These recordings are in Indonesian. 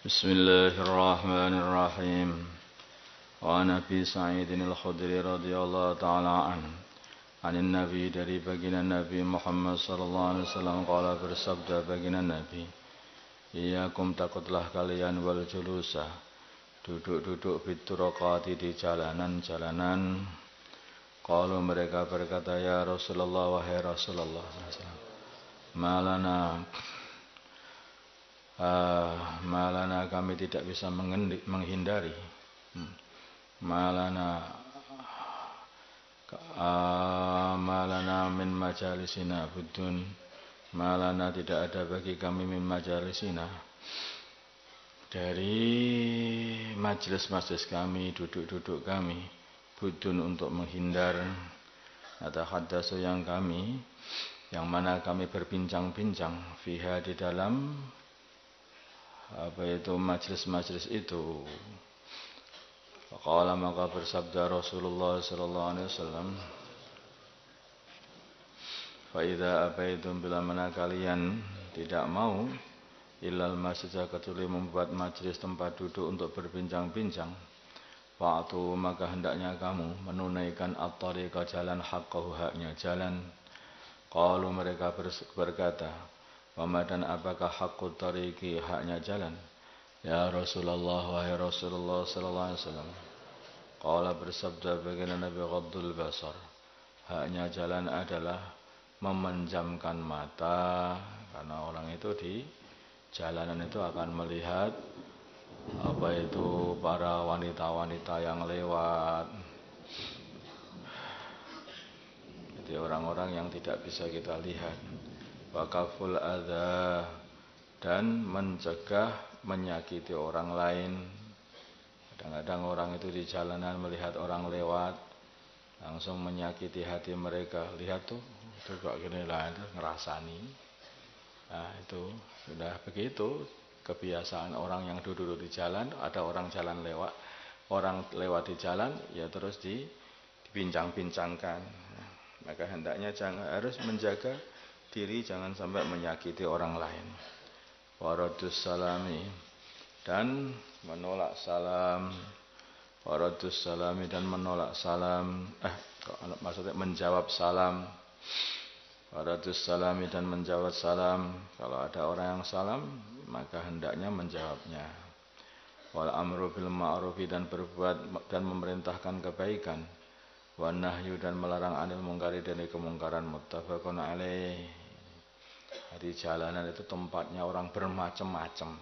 Bismillahirrahmanirrahim. Wa Nabi Sa'idin al-Khudri radhiyallahu ta'ala anhu. Anin Nabi dari baginda Nabi Muhammad sallallahu alaihi wasallam qala bersabda baginda Nabi, "Iyyakum takutlah kalian wal julusa, duduk-duduk fituraqati di jalanan-jalanan." Qalu mereka berkata, "Ya Rasulullah, wahai Rasulullah sallallahu alaihi wasallam, malana kami tidak bisa menghindari malana min majalisina budun, malana tidak ada bagi kami min majalisina dari majelis-majelis kami, duduk-duduk kami, budun untuk menghindar atau haddasu yang mana kami berbincang-bincang fiha di dalam majelis-majelis itu." Faqala maka bersabda Rasulullah sallallahu alaihi wasallam, "Fa idza abaitum bila mana kalian tidak mau illal masjid kecuali membuat majelis tempat duduk untuk berbincang-bincang, fa'atu maka hendaknya kamu menunaikan at-tariqa jalan haqqahu haknya jalan." Qalu mereka berkata, "Wamadan apakah haqqut tariqi haknya jalan?" "Ya Rasulullah, wahai Rasulullah sallallahu alaihi wasallam." Qala bersabda baginda Nabi, "Ghaddul basar." Haknya jalan adalah memenjamkan mata, karena orang itu di jalanan itu akan melihat para wanita-wanita yang lewat. Jadi orang-orang yang tidak bisa kita lihat. Wa kaful adza, dan mencegah menyakiti orang lain. Kadang-kadang orang itu di jalanan melihat orang lewat, langsung menyakiti hati mereka. Lihat tuh kok gini lah, itu ngerasani. Nah itu sudah begitu kebiasaan orang yang duduk di jalan. Ada orang jalan lewat, orang lewat di jalan, ya terus dibincang-bincangkan. Maka hendaknya harus menjaga diri jangan sampai menyakiti orang lain. Waradus salami, dan menolak salam. Waradus salami, dan menolak salam. Maksudnya menjawab salam. Waradus salami, dan menjawab salam. Kalau ada orang yang salam, maka hendaknya menjawabnya. Wal amru bil ma'rufi, dan berbuat dan memerintahkan kebaikan. Wan nahyu, dan melarang anil mungkari, dari kemungkaran. Muttafaqun alaih. Di jalanan itu tempatnya orang bermacam-macam.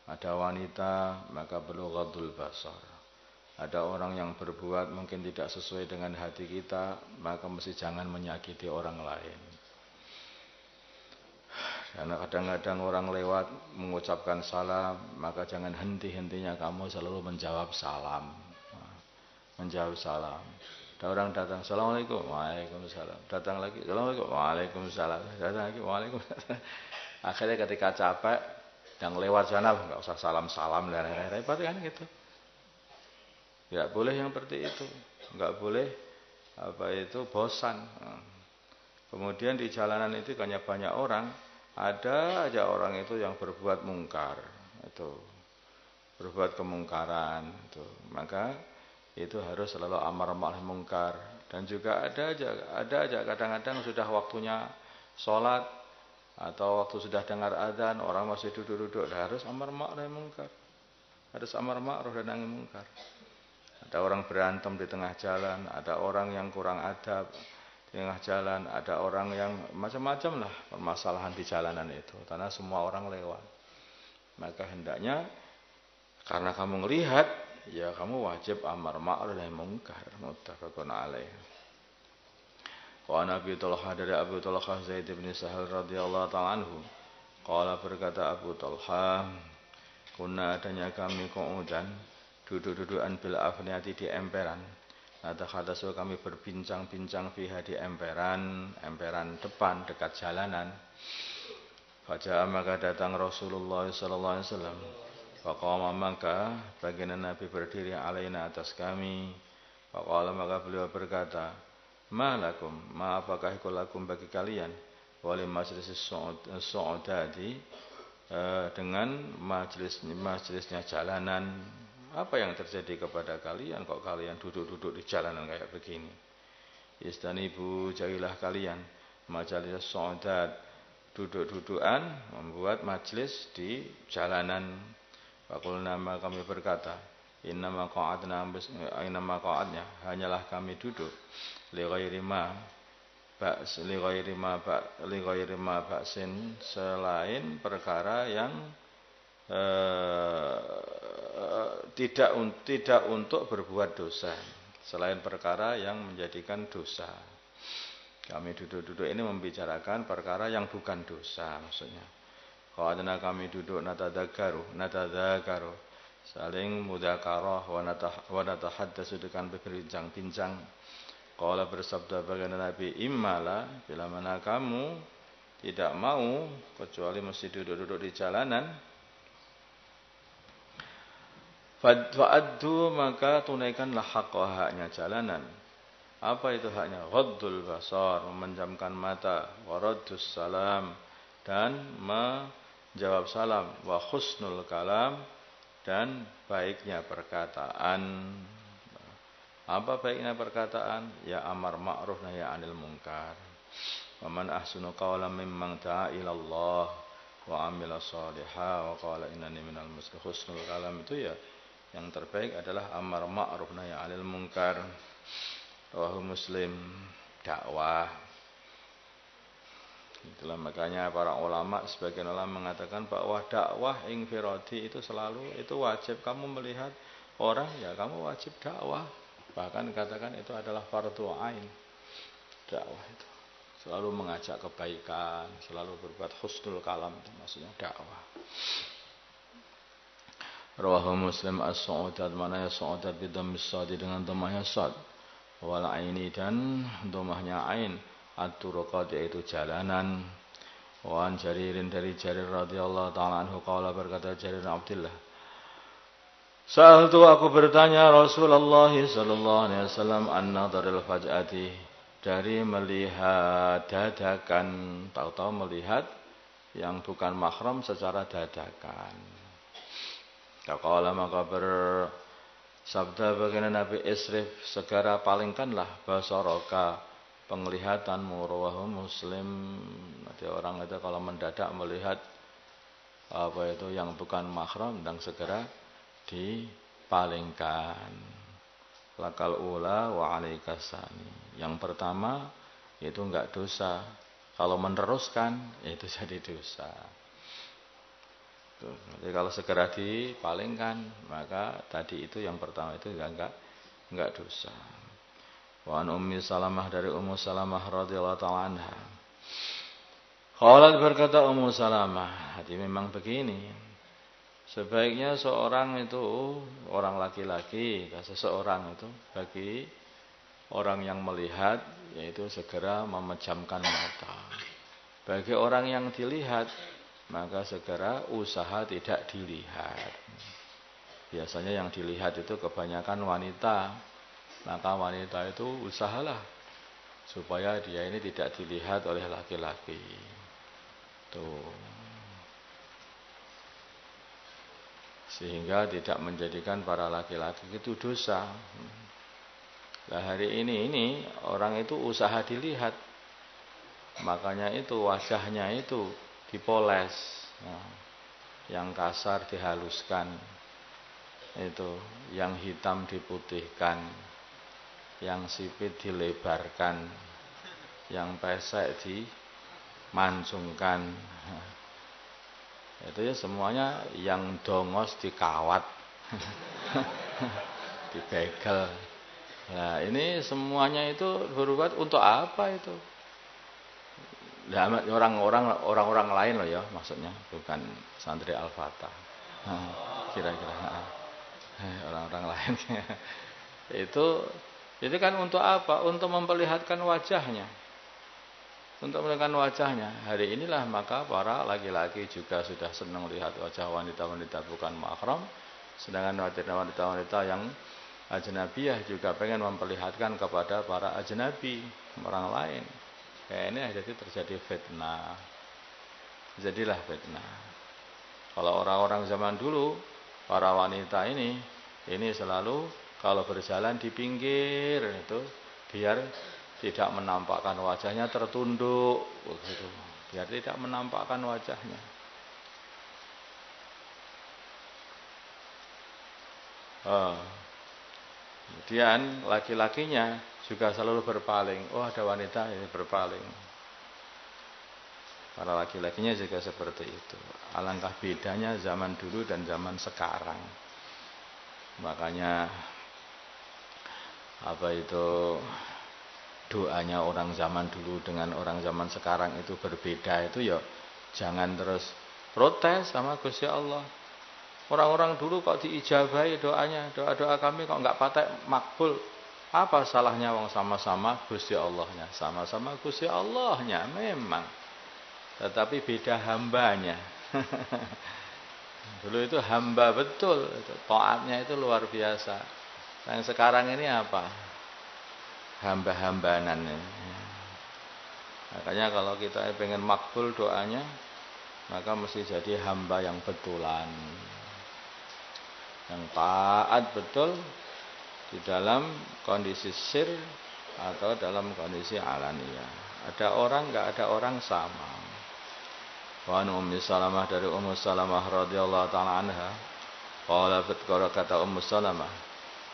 Ada wanita, maka perlu ghaddul basar. Ada orang yang berbuat mungkin tidak sesuai dengan hati kita, maka mesti jangan menyakiti orang lain. Karena kadang-kadang orang lewat mengucapkan salam, maka jangan henti-hentinya kamu selalu menjawab salam. Menjawab salam. Ada orang datang, "Assalamualaikum." "Waalaikumsalam." Datang lagi, "Assalamualaikum." "Waalaikumsalam." Datang lagi, "Waalaikumsalam." Akhirnya ketika capek, yang lewat sana enggak usah salam-salam dan repot kan gitu. Tidak boleh yang seperti itu. Enggak boleh bosan. Kemudian di jalanan itu banyak orang, ada aja orang itu yang berbuat mungkar, itu berbuat kemungkaran itu. Maka itu harus selalu amar ma'ruf munkar. Dan juga ada aja kadang-kadang sudah waktunya sholat atau waktu sudah dengar adzan, orang masih duduk-duduk, harus amar ma'ruf munkar. Harus amar ma'ruf dan nahi munkar. Ada orang berantem di tengah jalan, ada orang yang kurang adab di tengah jalan, ada orang yang macam-macam lah permasalahan di jalanan itu, karena semua orang lewat. Maka hendaknya karena kamu ngelihat, ya kamu wajib amar ma'ruf nahi munkar. Muttafaqun alaih. Wa Nabi Talha, dari Abu Talha Zaid bin Sahal radhiyallahu ta'ala anhu, qala berkata Abu Talha, "Kunna adanya kami qu'udan, duduk-dudukan bil afniyati di emperan. Natahadasu, kami berbincang-bincang fiha di emperan depan dekat jalanan. Faja'a, maka datang Rasulullah sallallahu alaihi wasallam. Faqama, maka baginda Nabi berdiri alaina atas kami. Faqala, maka beliau berkata, "Ma lakum, ma apakah iku lakum bagi kalian, wali majlis su'udati, dengan majelisnya jalanan. Apa yang terjadi kepada kalian kok kalian duduk-duduk di jalanan kayak begini? Istanibu, jauhilah kalian majalis su'udat, duduk-dudukan, membuat majlis di jalanan. Faqulna, maka kami berkata, innama qa'adnya, hanyalah kami duduk li ghairi ma ba'sin, selain perkara yang tidak untuk berbuat dosa, selain perkara yang menjadikan dosa. Kami duduk-duduk ini membicarakan perkara yang bukan dosa maksudnya. Qa'adna, kami duduk, natadzakaru, saling mudzakarah, wa natahaddatsu, dengan berbincang-bincang. Qala, bersabda baginda Nabi, immala, bila mana kamu tidak mau kecuali mesti duduk-duduk di jalanan, fa'addu, maka tunaikanlah haqqa, haknya jalanan. Apa itu haknya? Ghaddul basar, memejamkan mata, wa raddus salam, dan menjawab salam, wa husnul kalam, dan baiknya perkataan. Apa baiknya perkataan? Ya amar ma'ruf nahi 'anil munkar. Wa man ahsanu qawlan mimman da'a ila Allah wa 'amila shalihan wa qala innani minal muslimin. Husnul kalam itu ya yang terbaik adalah amar ma'ruf nahi 'anil munkar. Rawahu Muslim. Dakwah. Itulah makanya para ulama, sebagian ulama mengatakan bahwa dakwah infiradi itu selalu, itu wajib kamu melihat orang, ya kamu wajib dakwah. Bahkan katakan itu adalah fardhu ain. Dakwah itu selalu mengajak kebaikan, selalu berbuat husnul kalam, itu maksudnya dakwah. Rawahu Muslim. As-su'udat, mana ya su'udat bidhammis shad, dengan dhammahnya shad, wal aini, dan dhammahnya ain, at-turuqat, yaitu jalanan. Wa an Jaririn, dari Jarir radhiyallahu ta'ala anhu, qala, berkata Jarir Abdullah, sa'altu, aku bertanya Rasulullah sallallahu alaihi wasallam, an-nadharil faj'ati, dari melihat dadakan, tahu-tahu melihat yang bukan mahram secara dadakan. Qala, maka bersabda baginda Nabi, isrif, segera palingkanlah basaraka, penglihatanmu. Rawahu Muslim. Nanti orang itu kalau mendadak melihat apa itu yang bukan mahram, dan segera dipalingkan. Lakal ula wa alaikasani, yang pertama itu enggak dosa, kalau meneruskan itu jadi dosa. Jadi kalau segera dipalingkan, maka tadi itu yang pertama itu enggak dosa. Wa an Ummi Salamah, dari Ummu Salamah radhiyallahu ta'ala anha, qalat, berkata Ummu Salamah, hati memang begini, sebaiknya seorang itu, orang laki-laki, seseorang itu, bagi orang yang melihat, yaitu segera memejamkan mata. Bagi orang yang dilihat, maka segera usaha tidak dilihat. Biasanya yang dilihat itu kebanyakan wanita, maka wanita itu usahalah supaya dia ini tidak dilihat oleh laki-laki. Tuh. Sehingga tidak menjadikan para laki-laki itu dosa. Nah, hari ini orang itu usaha dilihat, makanya itu wajahnya itu dipoles, nah, yang kasar dihaluskan, itu yang hitam diputihkan, yang sipit dilebarkan, yang pesek dimancungkan. Itu ya semuanya, yang dongos dikawat, dibegel. Nah, ini semuanya itu berbuat untuk apa itu? Nah, orang-orang lain loh ya, maksudnya bukan santri Al-Fatah. Kira-kira orang-orang lain. Itu kan untuk apa? Untuk memperlihatkan wajahnya. Untuk memperlihatkan wajahnya. Hari inilah maka para laki-laki juga sudah senang lihat wajah wanita-wanita bukan mahram, sedangkan wanita-wanita yang ajnabiyah juga pengen memperlihatkan kepada para ajnabi, orang lain. Kayak ini jadi terjadi fitnah. Jadilah fitnah. Kalau orang-orang zaman dulu, para wanita ini selalu kalau berjalan di pinggir itu biar tidak menampakkan wajahnya, tertunduk begitu, biar tidak menampakkan wajahnya. Kemudian laki-lakinya juga selalu berpaling. Oh, ada wanita ini berpaling. Para laki-lakinya juga seperti itu. Alangkah bedanya zaman dulu dan zaman sekarang. Makanya doanya orang zaman dulu dengan orang zaman sekarang itu berbeda, itu ya jangan terus protes sama Gusti Allah. Orang-orang dulu kok diijabahi doanya, doa-doa kami kok enggak patek makbul. Apa salahnya wong sama-sama Gusti Allahnya, sama-sama Gusti Allahnya memang. Tetapi beda hambanya. Dulu itu hamba betul, taatnya itu luar biasa. Yang sekarang ini apa? Hamba-hambanan. Makanya kalau kita pengen makbul doanya, maka mesti jadi hamba yang betulan, yang taat betul di dalam kondisi sir atau dalam kondisi alaniyah. Ada orang, enggak ada orang sama. Wa an Ummi Salamah, dari Ummu Salamah radhiyallahu taala anha, qala kata Ummu Salamah,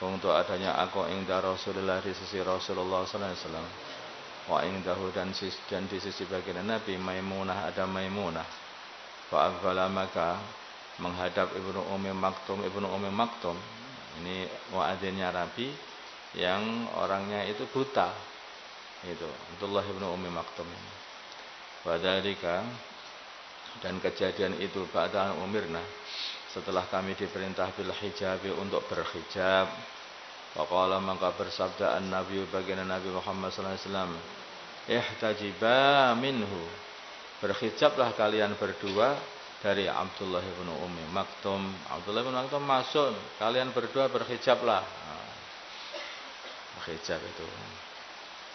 kuntu adanya aku inda Rasulullah, di sisi Rasulullah sallallahu alaihi wasallam, wa indahu dan di sisi baginda Nabi Maimunah, ada Maimunah. Fa aqbala, maka menghadap Ibnu Ummi Maktum. Ini muadzinnya Nabi yang orangnya itu buta. Itu Abdullah Ibnu Ummi Maktum. Wadhalika, dan kejadian itu ba'da umirna, setelah kami diperintah bil hijab, untuk berhijab. Faqala, maka bersabda an-nabi, baginda Nabi Muhammad sallallahu alaihi wasallam, ihtajiba minhu, berhijablah kalian berdua dari Abdullah bin Ummi Maktum. Abdullah bin Maktum masuk, kalian berdua berhijablah. Berhijab itu.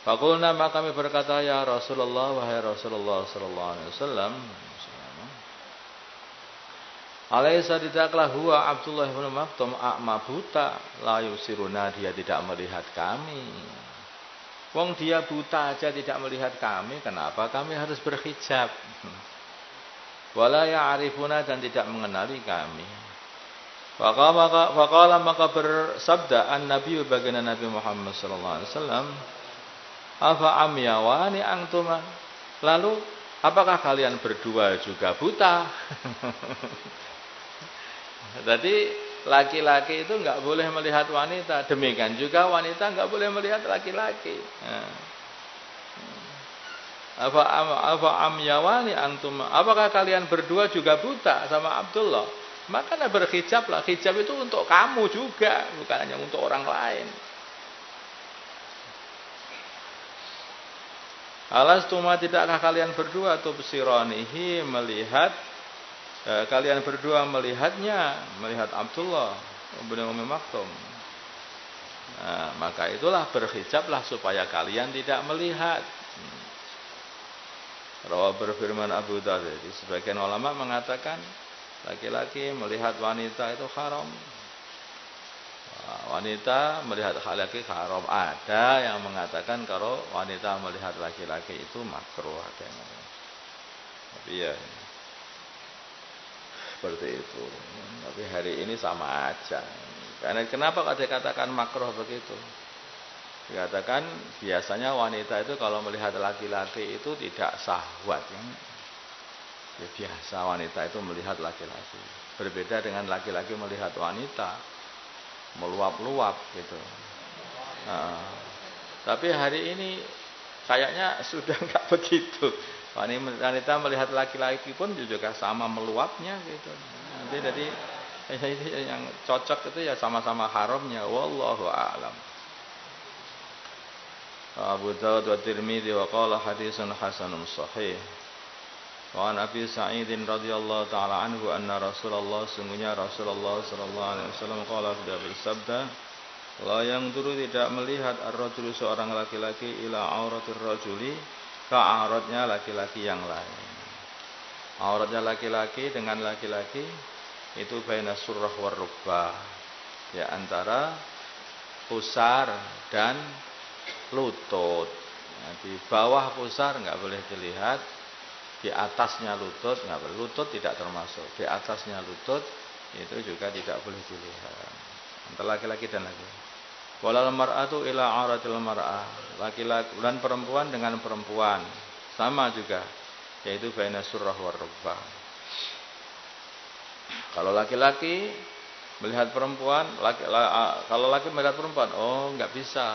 Faqulna, maka kami berkata, ya Rasulullah, wahai Rasulullah sallallahu alaihi wasallam, alaysa, tidaklah huwa Abdullah bin Maktum a'ma, buta, la yusiruna, dia tidak melihat kami. Wong dia buta aja tidak melihat kami, kenapa kami harus berhijab? Wala ya'rifuna, dan tidak mengenali kami. Faqala, maka bersabda an-nabi, baginda Nabi Muhammad sallallahu alaihi wasallam, afa amyawani antuma, lalu apakah kalian berdua juga buta? Jadi laki-laki itu enggak boleh melihat wanita, demikian juga wanita enggak boleh melihat laki-laki. Apa amyawani antum, apakah kalian berdua juga buta sama Abdullah? Maka berhijablah. Hijab itu untuk kamu juga, bukan hanya untuk orang lain. Alastuma, tidakkah kalian berdua tubsiranihi, melihat kalian berdua melihatnya, melihat Abdullah bin Ummi Maktum. Nah, maka itulah berhijablah supaya kalian tidak melihat. Rawa, berfirman Abu Dawud, sebagian ulama mengatakan laki-laki melihat wanita itu haram. Wanita melihat laki-laki haram. Ada yang mengatakan kalau wanita melihat laki-laki itu makruh, ada yang mengatakan. Tapi ya seperti itu. Tapi hari ini sama aja. Karena kenapa kalau dikatakan makruh begitu? Dikatakan biasanya wanita itu kalau melihat laki-laki itu tidak syahwat. Ya, biasa wanita itu melihat laki-laki. Berbeda dengan laki-laki melihat wanita, meluap-luap gitu. Nah, tapi hari ini kayaknya sudah enggak begitu. Wanita melihat laki-laki pun juga sama meluapnya gitu. Nanti jadi yang cocok itu ya sama-sama haramnya. Wallahu a'lam. Abu Dawud wa Tirmidzi wa qala haditsun hasanun sahih. Wa an Abi Sa'id radhiyallahu taala anhu anna Rasulullah, sungguhnya Rasulullah sallallahu alaihi wasallam qala, sudah bersabda, la yanzuru, tidak melihat ar-rajulu, seorang laki-laki, ila auratir rajuli, ke auratnya laki-laki yang lain. Auratnya laki-laki dengan laki-laki itu baina surrah war rukbah, ya antara pusar dan lutut. Nah, di bawah pusar nggak boleh dilihat, di atasnya lutut nggak boleh. Lutut tidak termasuk. Di atasnya lutut itu juga tidak boleh dilihat. Antara laki-laki dan laki-laki. Walal mar'atu ila auratil mar'ah. Laki-laki dan perempuan dengan perempuan sama juga, yaitu baina surrah war rukbah. Kalau laki-laki melihat perempuan, kalau laki melihat perempuan, oh nggak bisa.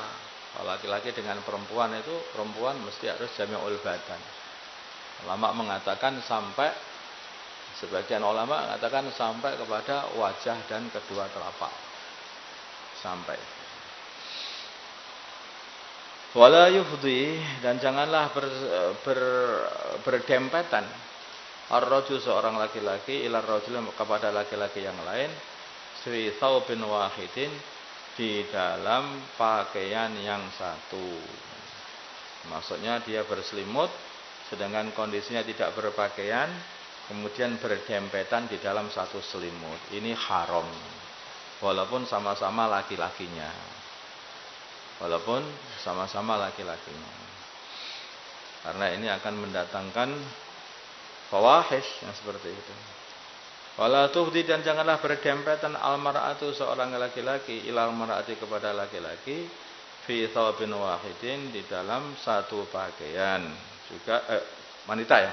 Kalau laki-laki dengan perempuan itu, perempuan mesti harus jami'ul badan. Ulama mengatakan sampai, sebagian ulama mengatakan sampai kepada wajah dan kedua telapak. Sampai. Wala yufdi, dan janganlah berdempetan ar-rajul seorang laki-laki ila rajul kepada laki-laki yang lain fi thawbin wahidin, di dalam pakaian yang satu. Maksudnya dia berselimut sedangkan kondisinya tidak berpakaian, kemudian berdempetan di dalam satu selimut. Ini haram. Walaupun sama-sama laki-lakinya. Walaupun sama-sama laki-lakinya. Karena ini akan mendatangkan fawahish yang seperti itu. Wala tuhdi, dan janganlah berdempetan almar'atu seorang laki-laki ilal mar'ati kepada laki-laki fi thawbin wahidin, di dalam satu pakaian. Juga wanita ya.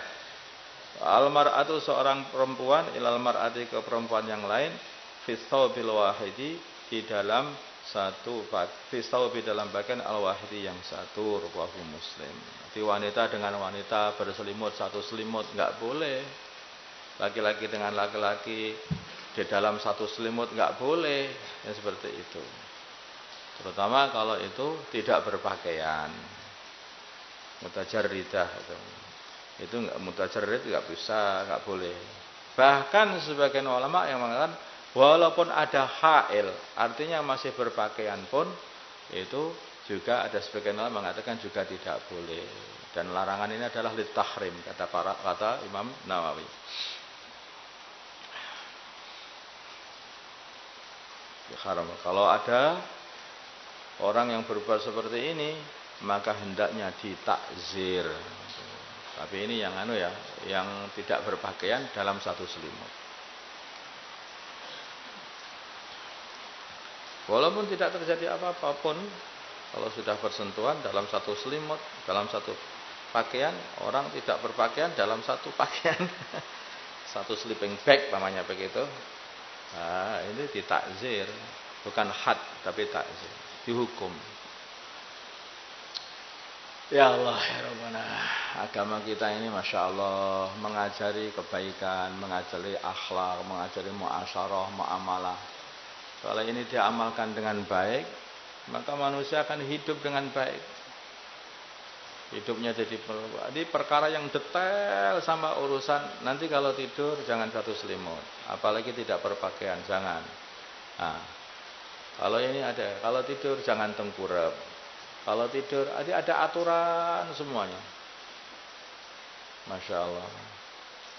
Almar'atu seorang perempuan ilal mar'ati ke perempuan yang lain fi thawbil wahidi, di dalam satu fi thawbi, dalam pakaian al-wahidi yang satu. Rawahu Muslim. Jadi wanita dengan wanita berselimut satu selimut enggak boleh. Laki-laki dengan laki-laki di dalam satu selimut nggak boleh, ya seperti itu. Terutama kalau itu tidak berpakaian, mutajarridah itu nggak, mutajarrid nggak bisa, nggak boleh. Bahkan sebagian ulama yang mengatakan walaupun ada hail, artinya masih berpakaian pun, itu juga ada sebagian ulama mengatakan juga tidak boleh. Dan larangan ini adalah litahrim, kata Imam Nawawi. Haram. Kalau ada orang yang berbuat seperti ini, maka hendaknya ditakzir. Tapi ini yang yang tidak berpakaian dalam satu selimut. Walaupun tidak terjadi apa-apa pun, kalau sudah bersentuhan dalam satu selimut, dalam satu pakaian, orang tidak berpakaian dalam satu pakaian, satu sleeping bag namanya begitu. Nah, ini ditakzir, bukan had tapi takzir, dihukum. Ya Allah ya Rabbana, agama kita ini Masya Allah mengajari kebaikan, mengajari akhlak, mengajari muasyarah, muamalah. Kalau ini diamalkan dengan baik, maka manusia akan hidup dengan baik. Hidupnya jadi perkara yang detail sama urusan. Nanti kalau tidur jangan satu selimut, apalagi tidak berpakaian, jangan. Nah, kalau ini ada, kalau tidur jangan tengkurap. Kalau tidur ada aturan semuanya. Masya Allah.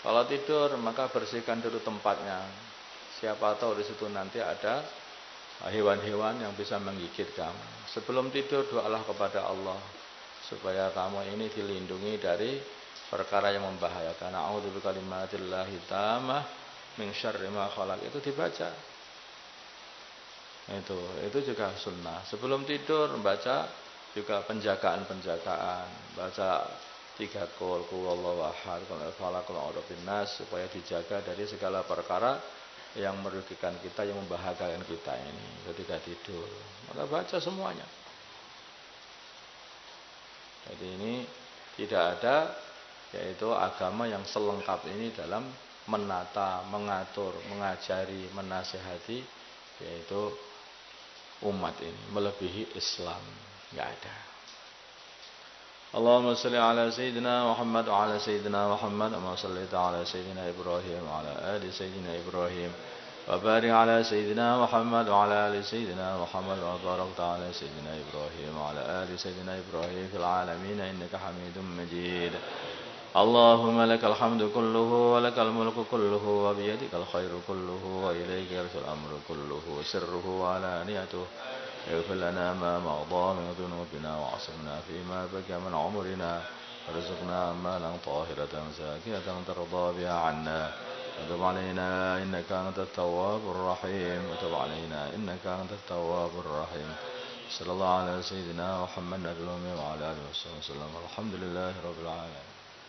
Kalau tidur maka bersihkan dulu tempatnya. Siapa tahu di situ nanti ada hewan-hewan yang bisa menggigit kamu. Sebelum tidur doalah kepada Allah supaya kamu ini dilindungi dari perkara yang membahayakan. A'udzu bikalimatillahi tammah min syarri ma khalaq. Itu dibaca. Itu juga sunnah. Sebelum tidur baca juga penjagaan-penjagaan. Baca 3 qul huwallahu ahad, qul falaq, qul a'udzu binnas, supaya dijaga dari segala perkara yang merugikan kita, yang membahayakan kita ini ketika tidur. Maka baca semuanya. Jadi ini tidak ada yaitu agama yang selengkap ini dalam menata, mengatur, mengajari, menasihati yaitu umat ini melebihi Islam, enggak ada. Allahumma shalli ala sayyidina Muhammad wa ala sayyidina Muhammad wa shallaita ala sayyidina Ibrahim wa ala ali sayyidina Ibrahim wa barik ala sayyidina Muhammad wa ala ali sayyidina Muhammad wa barakta ala sayyidina Ibrahim wa ala ali sayyidina Ibrahim fil alamin innaka Hamidum Majid. اللهم لك الحمد كله ولك الملك كله وبيدك الخير كله وإليك يرجع الأمر كله سره وعلانيته اغفر لنا ما مضى من ذنوبنا وعصمنا فيما بقي من عمرنا وارزقنا أعمالا طاهرة زاكية ترضى بها عنا وتب علينا إنك أنت التواب الرحيم وتب علينا إنك أنت التواب الرحيم صلى الله على سيدنا محمد النبي الأمي وعلى آله وصحبه وسلم الحمد لله رب العالمين.